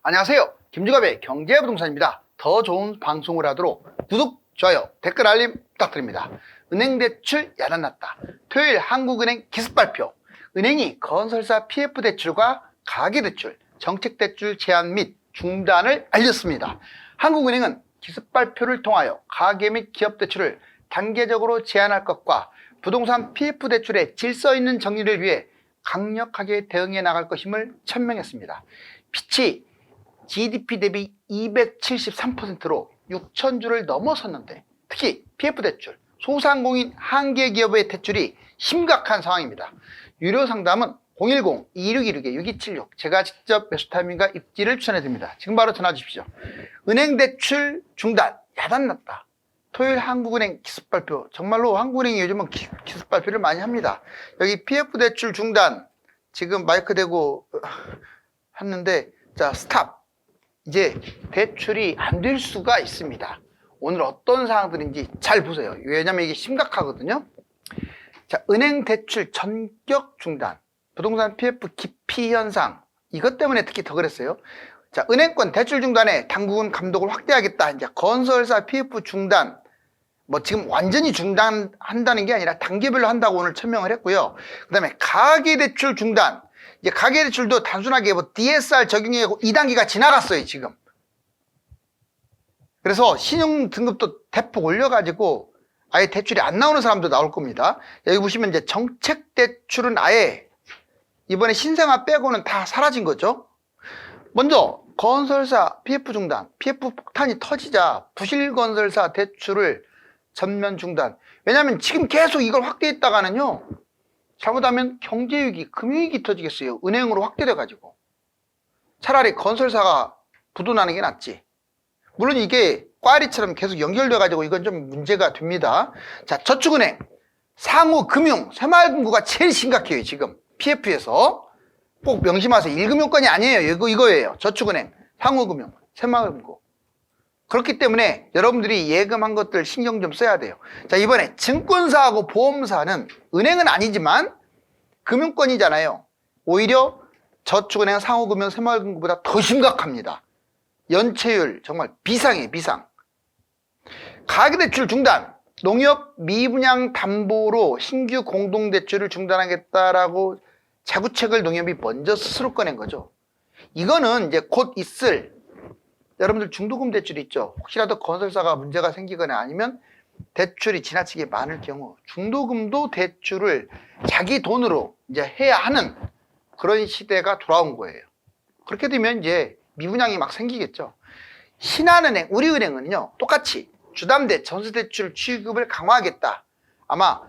안녕하세요. 김주갑의 경제부동산입니다. 더 좋은 방송을 하도록 구독, 좋아요, 댓글 알림 부탁드립니다. 은행대출 야단났다. 토요일 한국은행 기습발표. 은행이 건설사 PF대출과 가계대출, 정책대출 제한 및 중단을 알렸습니다. 한국은행은 기습발표를 통하여 가계 및 기업대출을 단계적으로 제한할 것과 부동산 PF대출의 질서 있는 정리를 위해 강력하게 대응해 나갈 것임을 천명했습니다. 빛이 GDP 대비 273%로 6,000조를 넘어섰는데 특히 PF대출, 소상공인 한계기업의 대출이 심각한 상황입니다. 유료 상담은 010-2616-6276 제가 직접 매수타임과 입지를 추천해드립니다. 지금 바로 전화 주십시오. 은행대출 중단 야단났다. 토요일 한국은행 기습발표. 정말로 한국은행이 요즘은 기습발표를 많이 합니다. 여기 PF대출 중단 지금 마이크 대고 했는데 자 스탑. 이제 대출이 안 될 수가 있습니다. 오늘 어떤 사항들인지 잘 보세요. 왜냐면 이게 심각하거든요. 자, 은행 대출 전격 중단, 부동산 PF 기피 현상, 이것 때문에 특히 더 그랬어요. 자, 은행권 대출 중단에 당국은 감독을 확대하겠다. 이제 건설사 PF 중단, 뭐 지금 완전히 중단한다는 게 아니라 단계별로 한다고 오늘 천명을 했고요. 그 다음에 가계대출 중단. 이제 가계대출도 단순하게 뭐 DSR 적용하고 2단계가 지나갔어요, 지금. 그래서 신용 등급도 대폭 올려가지고 아예 대출이 안 나오는 사람도 나올 겁니다. 여기 보시면 이제 정책대출은 아예 이번에 신생아 빼고는 다 사라진 거죠. 먼저 건설사 PF 중단, PF 폭탄이 터지자 부실건설사 대출을 전면 중단. 왜냐하면 지금 계속 이걸 확대했다가는요, 잘못하면 경제위기, 금융위기 터지겠어요. 은행으로 확대돼가지고. 차라리 건설사가 부도나는 게 낫지. 물론 이게 꽈리처럼 계속 연결돼가지고 이건 좀 문제가 됩니다. 자, 저축은행, 상호금융, 새마을금고가 제일 심각해요, 지금. PF에서. 꼭 명심하세요. 1금융권이 아니에요. 이거예요. 저축은행, 상호금융, 새마을금고. 그렇기 때문에 여러분들이 예금한 것들 신경 좀 써야 돼요. 자, 이번에 증권사하고 보험사는 은행은 아니지만 금융권이잖아요. 오히려 저축은행, 상호금융, 새마을금고보다 더 심각합니다. 연체율 정말 비상이에요, 비상. 가계대출 중단, 농협 미분양 담보로 신규 공동대출을 중단하겠다라고 자구책을 농협이 먼저 스스로 꺼낸 거죠. 이거는 이제 곧 있을 여러분들 중도금 대출이 있죠. 혹시라도 건설사가 문제가 생기거나 아니면 대출이 지나치게 많을 경우 중도금도 대출을 자기 돈으로 이제 해야 하는 그런 시대가 돌아온 거예요. 그렇게 되면 이제 미분양이 막 생기겠죠. 신한은행, 우리은행은요, 똑같이 주담대, 전세대출 취급을 강화하겠다. 아마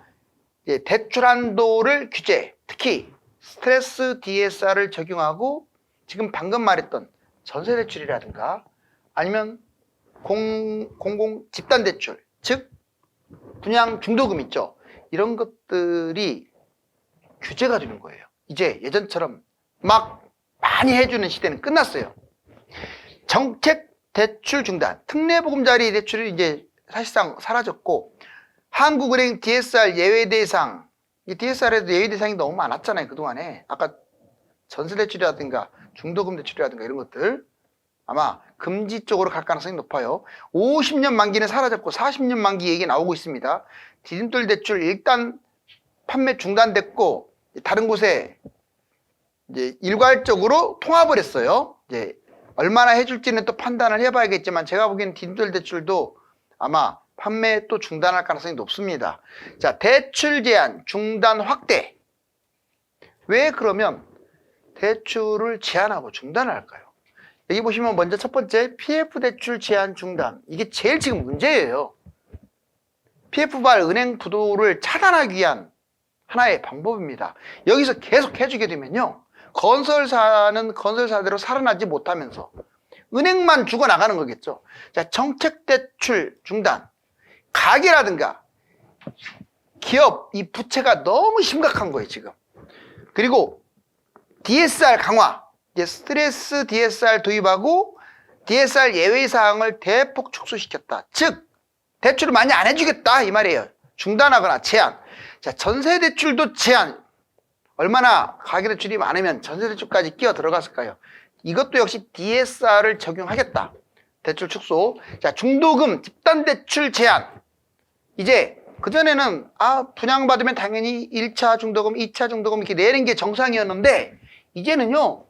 대출 한도를 규제, 특히 스트레스 DSR을 적용하고 지금 방금 말했던 전세대출이라든가 아니면 공공 집단대출, 즉 분양 중도금 있죠. 이런 것들이 규제가 되는 거예요. 이제 예전처럼 막 많이 해주는 시대는 끝났어요. 정책 대출 중단, 특례보금자리 대출이 이제 사실상 사라졌고 한국은행 DSR 예외 대상, 이 DSR에도 예외 대상이 너무 많았잖아요, 그동안에. 아까 전세대출이라든가 중도금 대출이라든가 이런 것들 아마 금지 쪽으로 갈 가능성이 높아요. 50년 만기는 사라졌고 40년 만기 얘기 나오고 있습니다. 디딤돌 대출 일단 판매 중단됐고 다른 곳에 이제 일괄적으로 통합을 했어요. 이제 얼마나 해줄지는 또 판단을 해봐야겠지만 제가 보기에는 디딤돌 대출도 아마 판매 또 중단할 가능성이 높습니다. 자, 대출 제한 중단 확대. 왜 그러면 대출을 제한하고 중단을 할까요? 여기 보시면 먼저 첫 번째 PF 대출 제한 중단. 이게 제일 지금 문제예요. PF발 은행 부도를 차단하기 위한 하나의 방법입니다. 여기서 계속 해주게 되면요, 건설사는 건설사대로 살아나지 못하면서 은행만 죽어나가는 거겠죠. 자, 정책대출 중단. 가계라든가 기업 이 부채가 너무 심각한 거예요, 지금. 그리고 DSR 강화. 이제 스트레스 DSR 도입하고 DSR 예외 사항을 대폭 축소시켰다. 즉 대출을 많이 안 해주겠다 이 말이에요. 중단하거나 제한. 자, 전세대출도 제한. 얼마나 가계대출이 많으면 전세대출까지 끼어 들어갔을까요? 이것도 역시 DSR을 적용하겠다. 대출 축소. 자, 중도금 집단 대출 제한. 이제 그전에는 분양받으면 당연히 1차 중도금, 2차 중도금 이렇게 내는 게 정상이었는데 이제는요.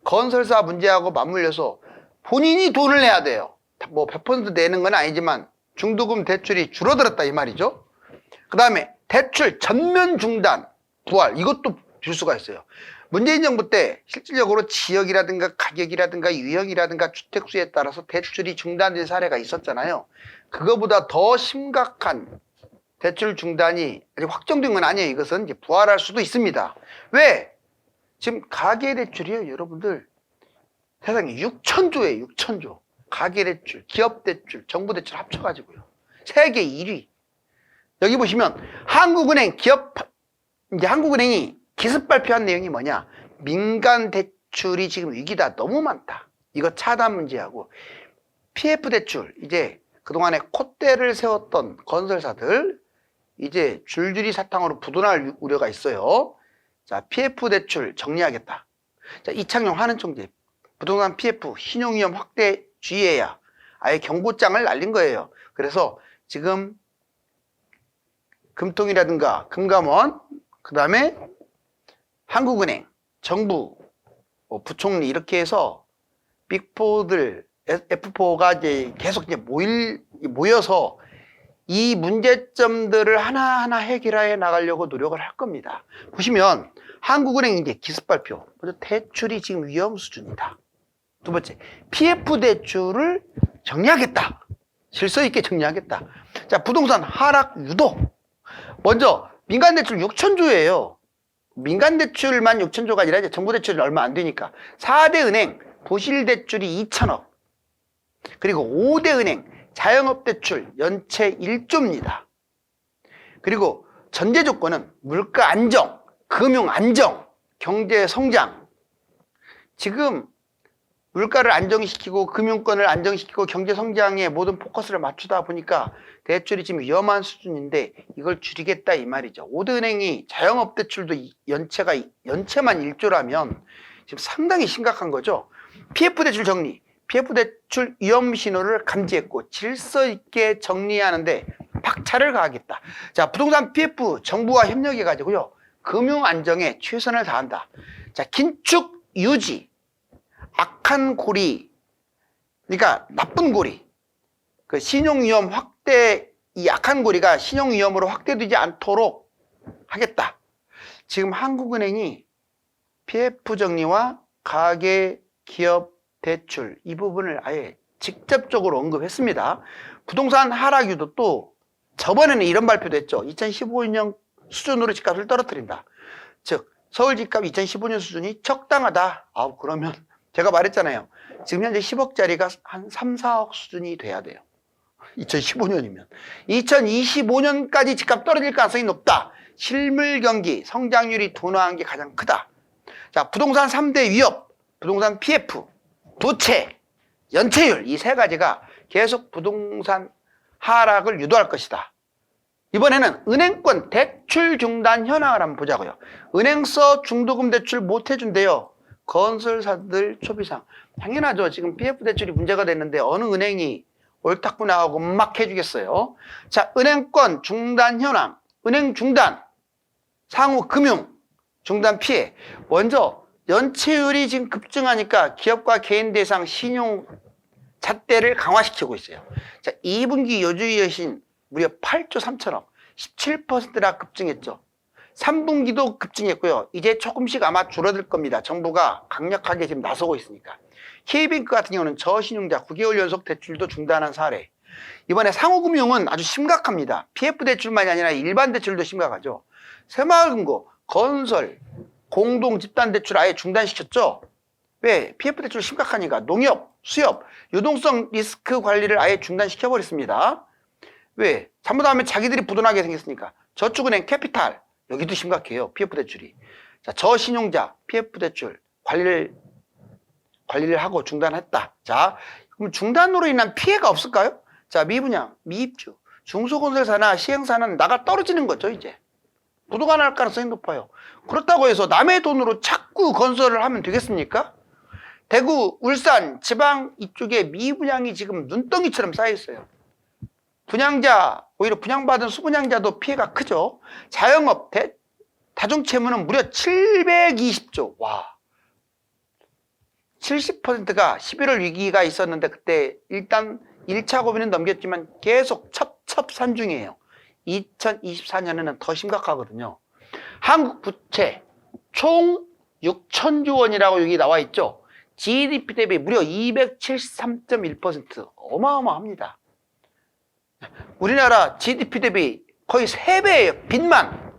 건설사 문제하고 맞물려서 본인이 돈을 내야 돼요. 뭐 100% 내는 건 아니지만 중도금 대출이 줄어들었다 이 말이죠. 그 다음에 대출 전면 중단, 부활 이것도 줄 수가 있어요. 문재인 정부 때 실질적으로 지역이라든가 가격이라든가 유형이라든가 주택수에 따라서 대출이 중단된 사례가 있었잖아요. 그거보다 더 심각한 대출 중단이 아직 확정된 건 아니에요. 이것은 이제 부활할 수도 있습니다. 왜? 지금 가계대출이요, 여러분들. 세상에 6천조예요, 6천조. 가계대출, 기업대출, 정부대출 합쳐가지고요. 세계 1위. 여기 보시면 한국은행이 기습 발표한 내용이 뭐냐? 민간 대출이 지금 위기다. 너무 많다. 이거 차단 문제하고 PF 대출. 이제 그동안에 콧대를 세웠던 건설사들 이제 줄줄이 사탕으로 부도날 우려가 있어요. 자, PF 대출 정리하겠다. 자, 이창용 한은총재 부동산 PF 신용위험 확대 주의해야 아예 경고장을 날린 거예요. 그래서 지금 금통이라든가 금감원 그 다음에 한국은행, 정부, 부총리 이렇게 해서 빅4들 F4가 이제 계속 이제 모여서 이 문제점들을 하나하나 해결해 나가려고 노력을 할 겁니다. 보시면 한국은행 이제 기습 발표. 먼저 대출이 지금 위험 수준이다. 두 번째, PF 대출을 정리하겠다. 질서 있게 정리하겠다. 자, 부동산 하락 유도. 먼저 민간 대출 6천조예요. 민간 대출만 6천조가 아니라 이제 정부 대출이 얼마 안 되니까 4대 은행 도실 대출이 2천억. 그리고 5대 은행 자영업 대출 연체 1조입니다. 그리고 전제 조건은 물가 안정, 금융 안정, 경제 성장. 지금 물가를 안정시키고 금융권을 안정시키고 경제 성장에 모든 포커스를 맞추다 보니까 대출이 지금 위험한 수준인데 이걸 줄이겠다 이 말이죠. 5대 은행이 자영업 대출도 연체만 1조라면 지금 상당히 심각한 거죠. PF 대출 정리. PF 대출 위험 신호를 감지했고 질서 있게 정리하는데 박차를 가하겠다. 자, 부동산 PF 정부와 협력해 가지고요. 금융 안정에 최선을 다한다. 자, 긴축 유지. 악한 고리. 그러니까 나쁜 고리. 그 신용위험 확대, 이 악한 고리가 신용위험으로 확대되지 않도록 하겠다. 지금 한국은행이 PF 정리와 가계 기업 대출 이 부분을 아예 직접적으로 언급했습니다. 부동산 하락 유도 또 저번에는 이런 발표도 했죠. 2015년 수준으로 집값을 떨어뜨린다. 즉 서울 집값 2015년 수준이 적당하다. 그러면 제가 말했잖아요. 지금 현재 10억짜리가 한 3, 4억 수준이 돼야 돼요. 2015년이면 2025년까지 집값 떨어질 가능성이 높다. 실물 경기 성장률이 둔화한 게 가장 크다. 자, 부동산 3대 위협, 부동산 PF, 부채, 연체율 이 세 가지가 계속 부동산 하락을 유도할 것이다. 이번에는 은행권 대출 중단 현황을 한번 보자고요. 은행서 중도금 대출 못 해준대요. 건설사들 초비상. 당연하죠. 지금 PF 대출이 문제가 됐는데 어느 은행이 옳다구나 하고 막 해주겠어요. 자, 은행권 중단 현황, 은행 중단, 상호 금융 중단 피해. 먼저 연체율이 지금 급증하니까 기업과 개인 대상 신용 잣대를 강화시키고 있어요. 자, 2분기 여주의 여신 무려 8조 3천억, 17%나 급증했죠. 3분기도 급증했고요. 이제 조금씩 아마 줄어들 겁니다. 정부가 강력하게 지금 나서고 있으니까. K뱅크 같은 경우는 저신용자 9개월 연속 대출도 중단한 사례. 이번에 상호금융은 아주 심각합니다. PF 대출만이 아니라 일반 대출도 심각하죠. 새마을금고, 건설, 공동 집단 대출 아예 중단시켰죠. 왜? PF 대출 심각하니까. 농협, 수협, 유동성 리스크 관리를 아예 중단시켜버렸습니다. 왜? 잘못하면 자기들이 부도나게 생겼으니까. 저축은행 캐피탈 여기도 심각해요. PF 대출이. 자, 저신용자 PF 대출 관리를 하고 중단했다. 자, 그럼 중단으로 인한 피해가 없을까요? 자, 미분양, 미입주, 중소건설사나 시행사는 나가 떨어지는 거죠. 이제 부도가 날 가능성이 높아요. 그렇다고 해서 남의 돈으로 자꾸 건설을 하면 되겠습니까? 대구, 울산, 지방 이쪽에 미분양이 지금 눈덩이처럼 쌓여 있어요. 분양자, 오히려 분양받은 수분양자도 피해가 크죠. 자영업, 다중채무는 무려 720조. 와. 70%가 11월 위기가 있었는데 그때 일단 1차 고비는 넘겼지만 계속 첩첩산중이에요. 2024년에는 더 심각하거든요. 한국 부채 총 6천조 원이라고 여기 나와 있죠. GDP 대비 무려 273.1%. 어마어마합니다. 우리나라 GDP 대비 거의 3배예요. 빚만.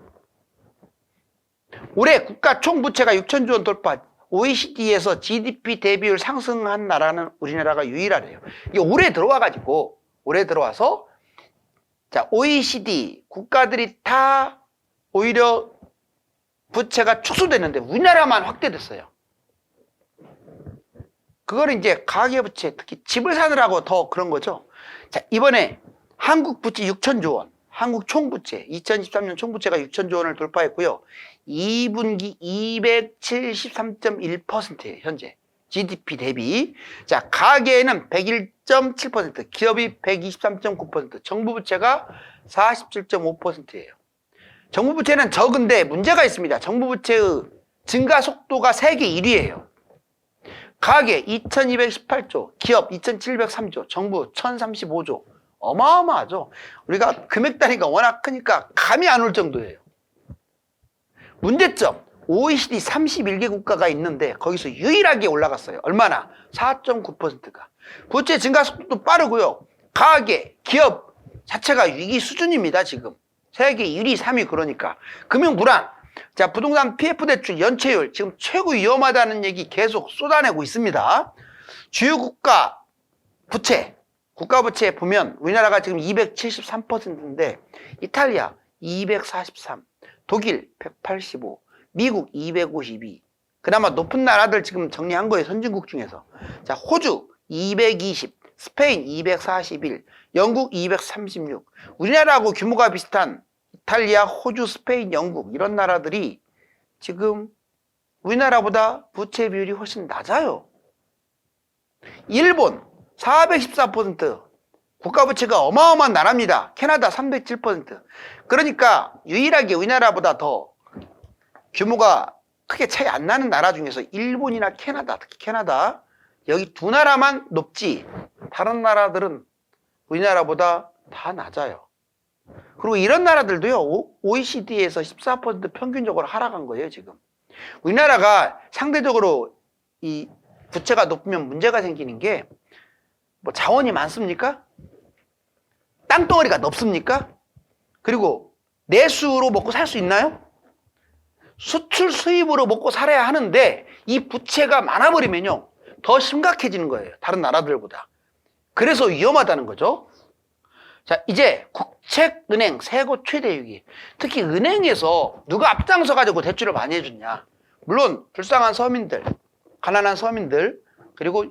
올해 국가 총부채가 6천조 원 돌파. OECD에서 GDP 대비율 상승한 나라는 우리나라가 유일하래요. 이게 올해 들어와서 자, OECD 국가들이 다 오히려 부채가 축소됐는데 우리나라만 확대됐어요. 그거는 이제 가계부채, 특히 집을 사느라고 더 그런 거죠. 자, 이번에 한국 부채 6천조 원, 한국 총부채, 2023년 총부채가 6천조 원을 돌파했고요. 2분기 273.1%예요, 현재. GDP 대비. 자, 가계는 101.7%, 기업이 123.9%, 정부 부채가 47.5%예요. 정부 부채는 적은데 문제가 있습니다. 정부 부채의 증가 속도가 세계 1위예요. 가계 2218조, 기업 2703조, 정부 1035조. 어마어마하죠. 우리가 금액 단위가 워낙 크니까 감이 안 올 정도예요. 문제점, OECD 31개 국가가 있는데 거기서 유일하게 올라갔어요. 얼마나? 4.9%가. 부채 증가 속도도 빠르고요. 가계, 기업 자체가 위기 수준입니다. 지금. 세계 1위, 3위 그러니까. 금융 불안. 자, 부동산 PF 대출 연체율 지금 최고 위험하다는 얘기 계속 쏟아내고 있습니다. 주요 국가 부채, 국가 부채 보면 우리나라가 지금 273%인데 이탈리아 243, 독일 185, 미국 252. 그나마 높은 나라들 지금 정리한 거예요. 선진국 중에서. 자, 호주 220, 스페인 241, 영국 236. 우리나라하고 규모가 비슷한 이탈리아, 호주, 스페인, 영국 이런 나라들이 지금 우리나라보다 부채 비율이 훨씬 낮아요. 일본 414%. 국가부채가 어마어마한 나라입니다. 캐나다 307%. 그러니까 유일하게 우리나라보다 더 규모가 크게 차이 안 나는 나라 중에서 일본이나 캐나다, 특히 캐나다 여기 두 나라만 높지 다른 나라들은 우리나라보다 다 낮아요. 그리고 이런 나라들도요, OECD에서 14% 평균적으로 하락한 거예요, 지금. 우리나라가 상대적으로 이 부채가 높으면 문제가 생기는 게 뭐 자원이 많습니까? 땅덩어리가 넓습니까? 그리고 내수로 먹고 살 수 있나요? 수출 수입으로 먹고 살아야 하는데 이 부채가 많아버리면요, 더 심각해지는 거예요, 다른 나라들보다. 그래서 위험하다는 거죠. 자, 이제 국책은행 세고 최대 위기. 특히 은행에서 누가 앞장서 가지고 대출을 많이 해줬냐. 물론 불쌍한 서민들, 가난한 서민들, 그리고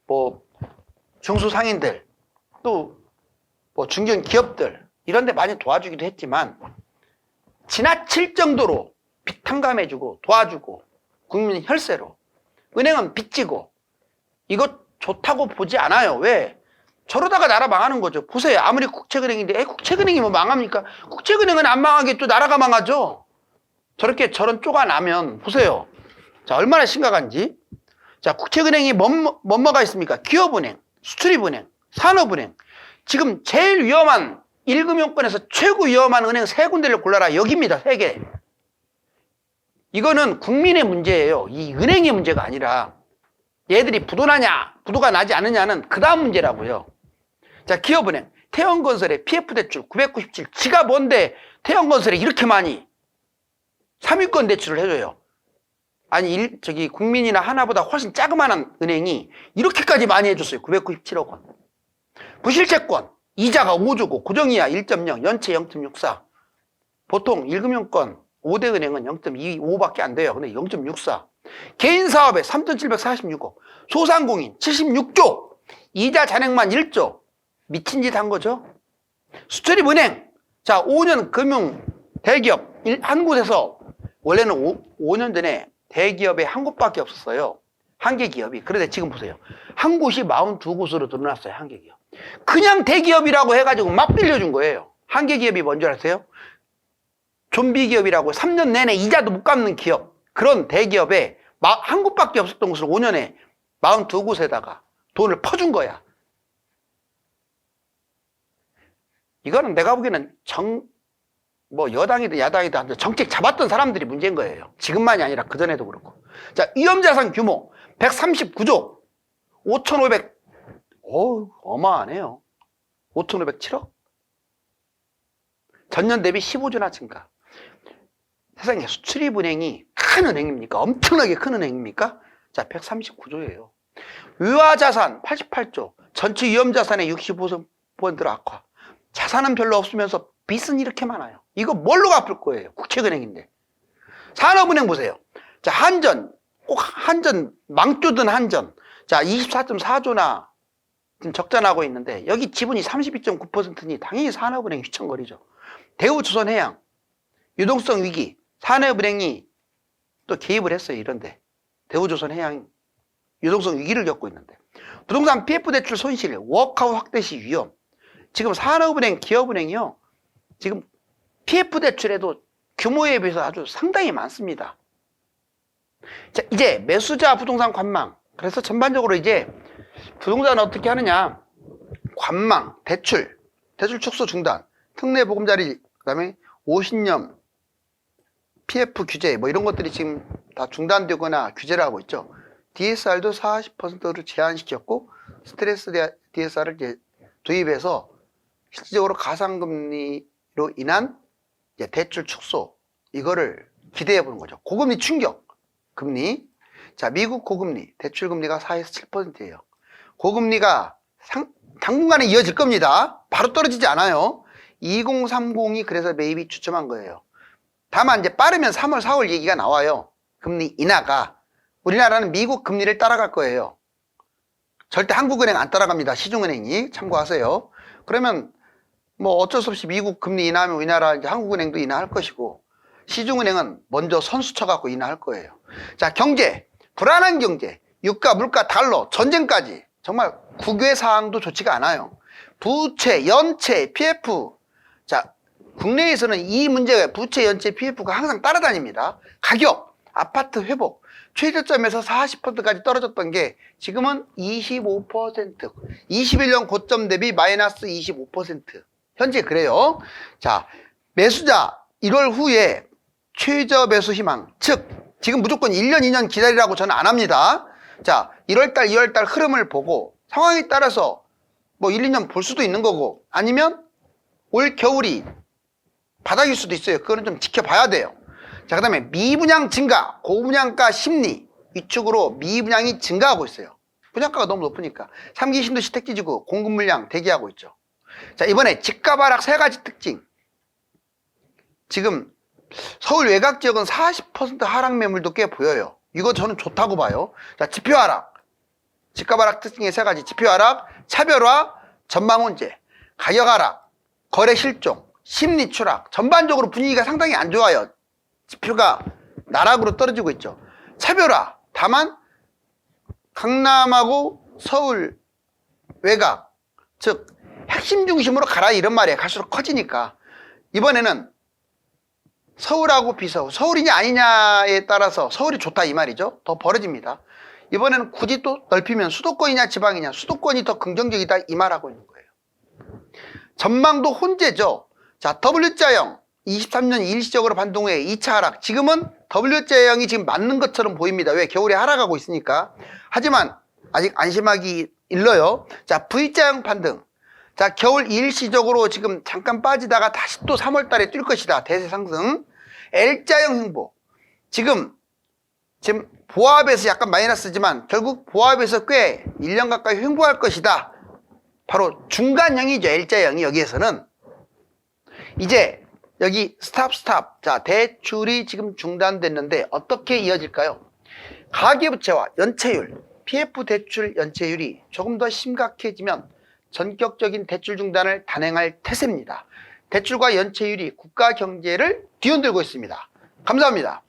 뭐 중소상인들, 또 뭐 중견 기업들 이런 데 많이 도와주기도 했지만 지나칠 정도로 빚 탕감해주고 도와주고 국민 혈세로 은행은 빚지고 이거 좋다고 보지 않아요. 왜? 저러다가 나라 망하는 거죠. 보세요. 아무리 국책은행인데 국책은행이 뭐 망합니까? 국책은행은 안 망하게 또 나라가 망하죠. 저렇게 저런 쪼가 나면 보세요. 자, 얼마나 심각한지. 자, 국책은행이 뭐가 있습니까? 기업은행, 수출입은행, 산업은행. 지금 제일 위험한 1금융권에서 최고 위험한 은행 세 군데를 골라라. 여기입니다. 세 개. 이거는 국민의 문제예요. 이 은행의 문제가 아니라 얘들이 부도가 나지 않느냐는 그 다음 문제라고요. 자, 기업은행, 태형건설에 PF 대출 997. 지가 뭔데 태형건설에 이렇게 많이 3위권 대출을 해줘요. 아니, 국민이나 하나보다 훨씬 자그마한 은행이 이렇게까지 많이 해줬어요. 997억 원. 부실채권, 이자가 5조고, 고정이하 1.0, 연체 0.64. 보통 1금융권 5대 은행은 0.25밖에 안 돼요. 근데 0.64. 개인사업에 3,746억. 소상공인 76조. 이자 잔액만 1조. 미친 짓 한 거죠. 수출입은행. 자, 5년 금융 대기업 한 곳에서 원래는 5년 전에 대기업에 한 곳밖에 없었어요. 한계 기업이. 그런데 지금 보세요. 한 곳이 42곳으로 늘어났어요. 한계 기업. 그냥 대기업이라고 해가지고 막 빌려준 거예요. 한계 기업이 뭔지 아세요? 좀비 기업이라고 3년 내내 이자도 못 갚는 기업. 그런 대기업에 한 곳밖에 없었던 곳을 5년에 42곳에다가 돈을 퍼준 거야. 이거는 내가 보기에는 여당이든 야당이든 정책 잡았던 사람들이 문제인 거예요. 지금만이 아니라 그전에도 그렇고. 자, 위험자산 규모 139조 5,500 어마하네요. 5,507억? 전년 대비 15조나 증가. 세상에 수출입은행이 큰 은행입니까? 엄청나게 큰 은행입니까? 자, 139조예요. 유아자산 88조, 전체 위험자산의 65% 악화. 자산은 별로 없으면서 빚은 이렇게 많아요. 이거 뭘로 갚을 거예요? 국책은행인데. 산업은행 보세요. 자, 꼭 한전, 망조든 한전. 자, 24.4조나 지금 적자 나고 있는데, 여기 지분이 32.9%니 당연히 산업은행 휘청거리죠. 대우조선해양, 유동성 위기, 산업은행이 또 개입을 했어요. 이런데. 대우조선해양, 유동성 위기를 겪고 있는데. 부동산 PF 대출 손실, 워크아웃 확대 시 위험. 지금 산업은행, 기업은행이요. 지금 PF 대출에도 규모에 비해서 아주 상당히 많습니다. 자, 이제 매수자 부동산 관망. 그래서 전반적으로 이제 부동산은 어떻게 하느냐. 관망, 대출 축소 중단, 특례 보금자리, 그 다음에 50년 PF 규제, 이런 것들이 지금 다 중단되거나 규제를 하고 있죠. DSR도 40%로 제한시켰고, 스트레스 DSR을 이제 도입해서 실질적으로 가상금리로 인한 이제 대출 축소, 이거를 기대해 보는 거죠. 고금리 충격, 금리. 자, 미국 고금리, 대출 금리가 4에서 7%예요. 고금리가 당분간에 이어질 겁니다. 바로 떨어지지 않아요. 2030이 그래서 매입이 추첨한 거예요. 다만 이제 빠르면 3월, 4월 얘기가 나와요. 금리 인하가. 우리나라는 미국 금리를 따라갈 거예요. 절대 한국은행 안 따라갑니다. 시중은행이. 참고하세요. 그러면 어쩔 수 없이 미국 금리 인하하면 우리나라 이제 한국은행도 인하할 것이고, 시중은행은 먼저 선수 쳐갖고 인하할 거예요. 자, 경제. 불안한 경제. 유가, 물가, 달러, 전쟁까지. 정말 국외 상황도 좋지가 않아요. 부채, 연체, PF. 자, 국내에서는 이 문제가 부채, 연체, PF가 항상 따라다닙니다. 가격, 아파트 회복. 최저점에서 40%까지 떨어졌던 게 지금은 25%. 21년 고점 대비 마이너스 25%. 현재 그래요. 자, 매수자 1월 후에 최저 매수 희망. 즉, 지금 무조건 1년, 2년 기다리라고 저는 안 합니다. 자, 1월달, 2월달 흐름을 보고 상황에 따라서 1, 2년 볼 수도 있는 거고, 아니면 올 겨울이 바닥일 수도 있어요. 그거는 좀 지켜봐야 돼요. 자, 그 다음에 미분양 증가, 고분양가 심리. 위축으로 미분양이 증가하고 있어요. 분양가가 너무 높으니까. 3기 신도시 택지지구 공급 물량 대기하고 있죠. 자, 이번에 집값 하락 3가지 특징. 지금 서울 외곽 지역은 40% 하락 매물도 꽤 보여요. 이거 저는 좋다고 봐요. 자, 지표 하락. 집값 하락 특징의 3가지. 지표 하락, 차별화, 전망 문제, 가격 하락, 거래 실종, 심리 추락. 전반적으로 분위기가 상당히 안 좋아요. 지표가 나락으로 떨어지고 있죠. 차별화. 다만 강남하고 서울 외곽, 즉 핵심 중심으로 가라 이런 말이에요. 갈수록 커지니까. 이번에는 서울하고 비서울, 서울이냐 아니냐에 따라서 서울이 좋다 이 말이죠. 더 벌어집니다. 이번에는 굳이 또 넓히면 수도권이냐 지방이냐, 수도권이 더 긍정적이다 이 말하고 있는 거예요. 전망도 혼재죠. 자, W자형 23년 일시적으로 반동 후에 2차 하락. 지금은 W자형이 지금 맞는 것처럼 보입니다. 왜? 겨울에 하락하고 있으니까. 하지만 아직 안심하기 일러요. 자, V자형 반등. 자, 겨울 일시적으로 지금 잠깐 빠지다가 다시 또 3월 달에 뛸 것이다. 대세 상승. L자형 횡보. 지금 보합에서 약간 마이너스지만 결국 보합에서 꽤 1년 가까이 횡보할 것이다. 바로 중간형이죠. L자형이 여기에서는. 이제 여기 스탑. 자, 대출이 지금 중단됐는데 어떻게 이어질까요? 가계부채와 연체율, PF 대출 연체율이 조금 더 심각해지면 전격적인 대출 중단을 단행할 태세입니다. 대출과 연체율이 국가 경제를 뒤흔들고 있습니다. 감사합니다.